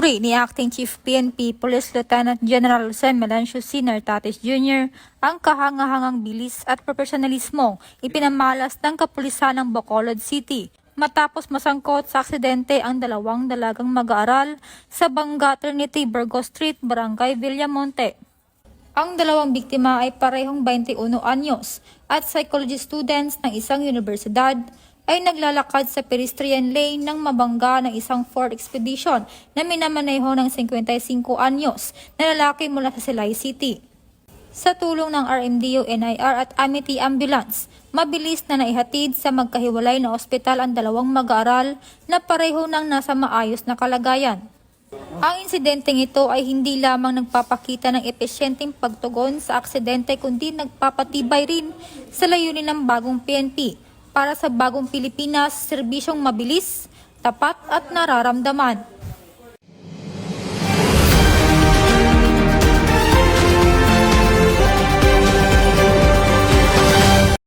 Pinupuri ni Acting Chief PNP Police Lieutenant General Jose Melancio C. Nartates Jr. ang kahangahangang bilis at profesionalismo ipinamalas ng kapulisan ng Bacolod City matapos masangkot sa aksidente ang dalawang dalagang mag-aaral sa Banga Trinity Burgos Street, Barangay Villamonte. Ang dalawang biktima ay parehong 21 anyos at psychology students ng isang universidad ay naglalakad sa pedestrian lane ng mabangga ng isang Ford Expedition na minamaneho ng 55 anyos na lalaki mula sa Silay City. Sa tulong ng RMDO, NIR at Amity Ambulance, mabilis na naihatid sa magkahiwalay na ospital ang dalawang mag-aaral na pareho nang nasa maayos na kalagayan. Ang insidenteng ito ay hindi lamang nagpapakita ng epesyenteng pagtugon sa aksidente kundi nagpapatibay rin sa layunin ng bagong PNP para sa bagong Pilipinas, serbisyong mabilis, tapat at nararamdaman.